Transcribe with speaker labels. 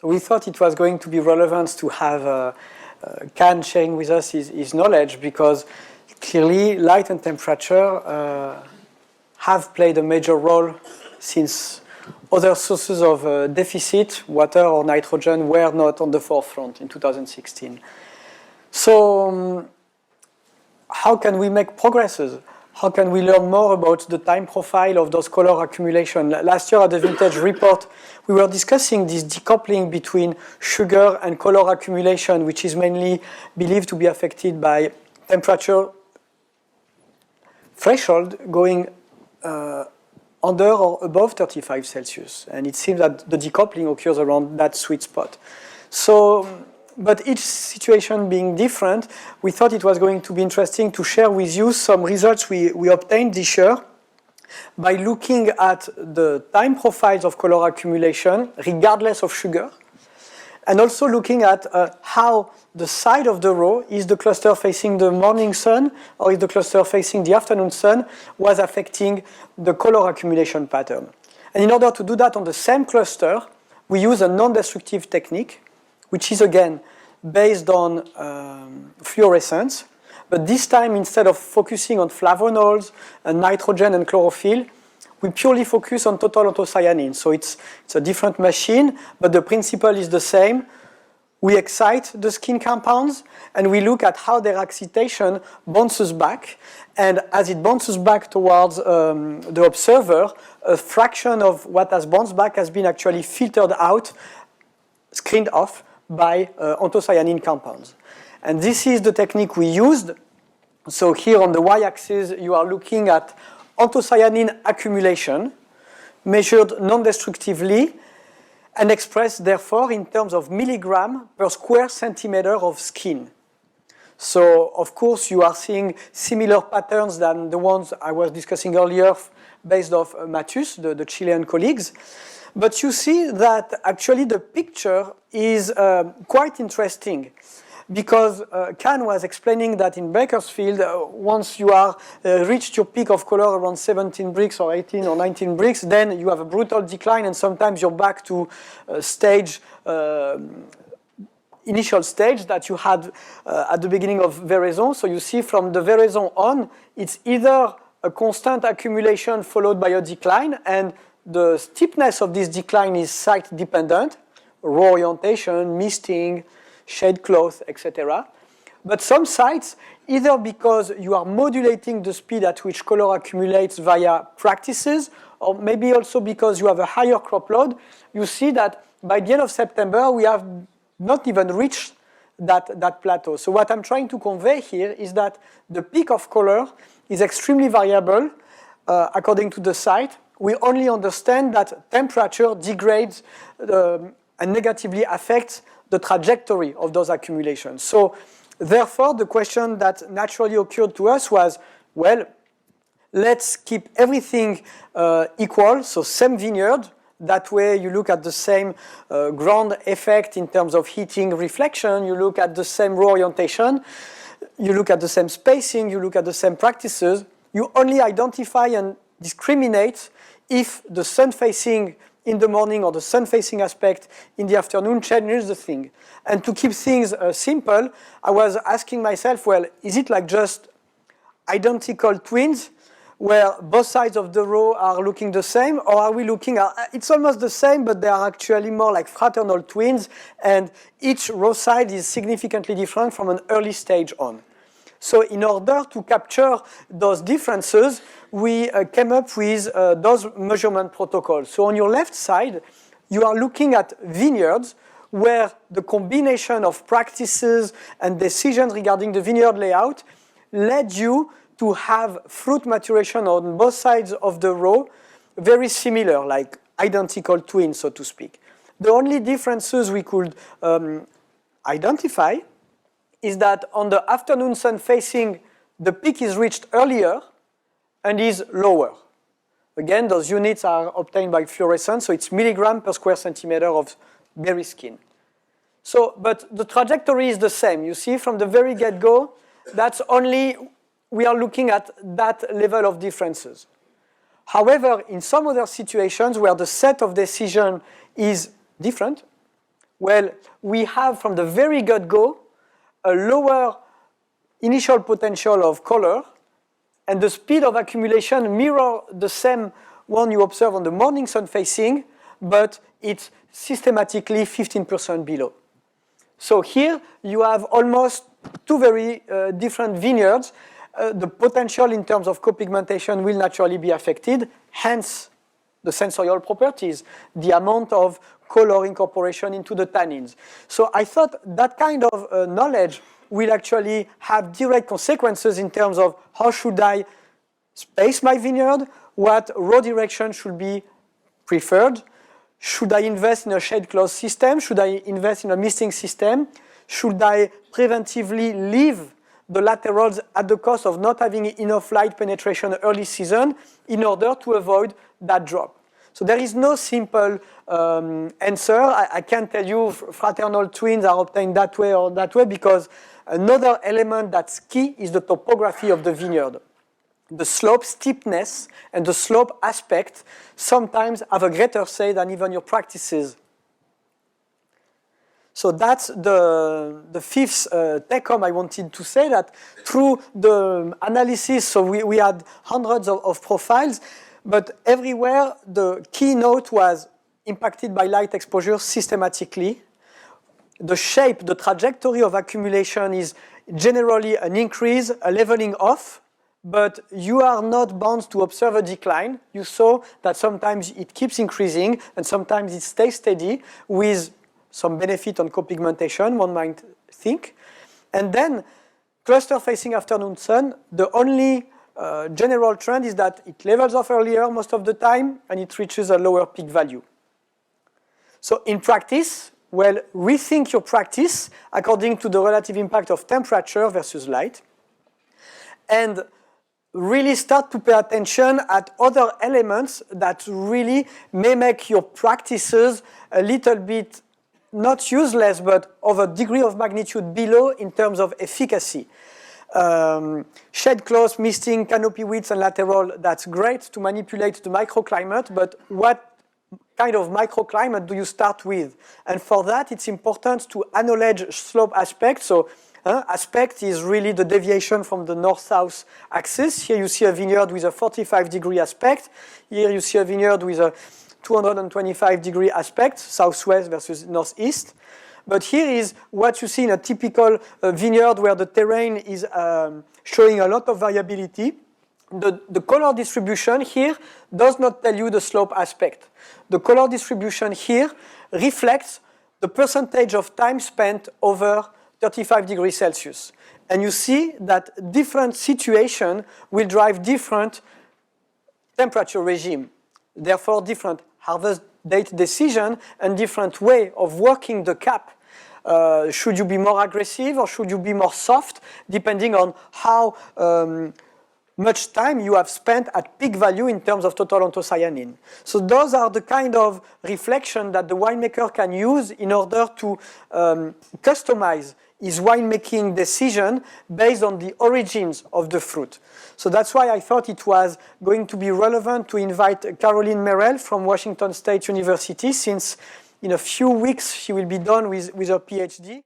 Speaker 1: So we thought it was going to be relevant to have Can sharing with us his knowledge, because clearly light and temperature have played a major role since other sources of deficit, water or nitrogen, were not on the forefront in 2016. So how can we make progresses? How can we learn more about the time profile of those color accumulation? Last year at the Vintage Report, we were discussing this decoupling between sugar and color accumulation, which is mainly believed to be affected by temperature threshold going under or above 35 Celsius. And it seems that the decoupling occurs around that sweet spot. So, but each situation being different, we thought it was going to be interesting to share with you some results we obtained this year by looking at the time profiles of color accumulation regardless of sugar, and also looking at how the side of the row, is the cluster facing the morning sun or is the cluster facing the afternoon sun, was affecting the color accumulation pattern. And in order to do that on the same cluster, we use a non-destructive technique, which is again based on fluorescence, but this time instead of focusing on flavonols and nitrogen and chlorophyll, we purely focus on total anthocyanin. So it's a different machine, but the principle is the same. We excite the skin compounds and we look at how their excitation bounces back, and as it bounces back towards the observer, a fraction of what has bounced back has been actually filtered out, screened off by anthocyanin compounds. And this is the technique we used. So here on the y-axis you are looking at anthocyanin accumulation measured non-destructively and expressed therefore in terms of milligram per square centimeter of skin. So of course you are seeing similar patterns than the ones I was discussing earlier based off Matthews, the Chilean colleagues. But you see that actually the picture is quite interesting, because Can was explaining that in Bakersfield, once you are reached your peak of color around 17 Brix or 18 or 19 Brix, then you have a brutal decline, and sometimes you're back to initial stage that you had at the beginning of veraison. So you see from the veraison on, it's either a constant accumulation followed by a decline, and the steepness of this decline is site dependent, row orientation, misting, shade cloth, etc. But some sites, either because you are modulating the speed at which color accumulates via practices, or maybe also because you have a higher crop load, you see that by the end of September we have not even reached that plateau. So what I'm trying to convey here is that the peak of color is extremely variable according to the site. We only understand that temperature degrades and negatively affects the trajectory of those accumulations. So therefore, the question that naturally occurred to us was, well, let's keep everything equal, so same vineyard. That way you look at the same ground effect in terms of heating reflection, you look at the same row orientation, you look at the same spacing, you look at the same practices. You only identify and discriminate if the sun facing in the morning or the sun facing aspect in the afternoon changes the thing. And to keep things simple, I was asking myself, well, is it like just identical twins where both sides of the row are looking the same, or are we looking at, it's almost the same, but they are actually more like fraternal twins, and each row side is significantly different from an early stage on. So in order to capture those differences, we came up with those measurement protocols. So on your left side, you are looking at vineyards where the combination of practices and decisions regarding the vineyard layout led you to have fruit maturation on both sides of the row very similar, like identical twins, so to speak. The only differences we could identify is that on the afternoon sun facing, the peak is reached earlier and is lower. Again, those units are obtained by fluorescence, so it's milligram per square centimeter of berry skin. So, but the trajectory is the same. You see, from the very get-go, that's only, we are looking at that level of differences. However, in some other situations where the set of decision is different, Well, we have from the very get-go a lower initial potential of color, and the speed of accumulation mirror the same one you observe on the morning sun facing, but it's systematically 15% below. So here you have almost two very different vineyards. The potential in terms of co-pigmentation will naturally be affected, hence the sensorial properties, the amount of color incorporation into the tannins. So I thought that kind of knowledge will actually have direct consequences in terms of how should I space my vineyard, what row direction should be preferred, should I invest in a shade close system, should I invest in a misting system, should I preventively leave the laterals at the cost of not having enough light penetration early season in order to avoid that drop. So there is no simple answer. I can't tell you fraternal twins are obtained that way or that way, because another element that's key is the topography of the vineyard. The slope steepness and the slope aspect sometimes have a greater say than even your practices. So that's the fifth take-home I wanted to say, that through the analysis, so we had hundreds of profiles, but everywhere the keynote was impacted by light exposure systematically. The shape, the trajectory of accumulation is generally an increase, a leveling off, but you are not bound to observe a decline. You saw that sometimes it keeps increasing and sometimes it stays steady with some benefit on co-pigmentation, one might think. And then cluster facing afternoon sun, the only general trend is that it levels off earlier most of the time and it reaches a lower peak value. So in practice, well, rethink your practice according to the relative impact of temperature versus light, and really start to pay attention at other elements that really may make your practices a little bit not useless, but of a degree of magnitude below in terms of efficacy. Shade close, misting, canopy width, and lateral, that's great to manipulate the microclimate, but what kind of microclimate do you start with? And for that, it's important to acknowledge slope aspect. So aspect is really the deviation from the north-south axis. Here you see a vineyard with a 45-degree aspect. Here you see a vineyard with a 225-degree aspect, southwest versus northeast. But here is what you see in a typical vineyard where the terrain is showing a lot of variability. The color distribution here does not tell you the slope aspect. The color distribution here reflects the percentage of time spent over 35 degrees Celsius. And you see that different situation will drive different temperature regime, therefore different harvest date decision and different way of working the cap. Should you be more aggressive or should you be more soft, depending on how much time you have spent at peak value in terms of total anthocyanin. So those are the kind of reflection that the winemaker can use in order to customize his winemaking decision based on the origins of the fruit. So that's why I thought it was going to be relevant to invite Caroline Merrill from Washington State University, since in a few weeks she will be done with her PhD.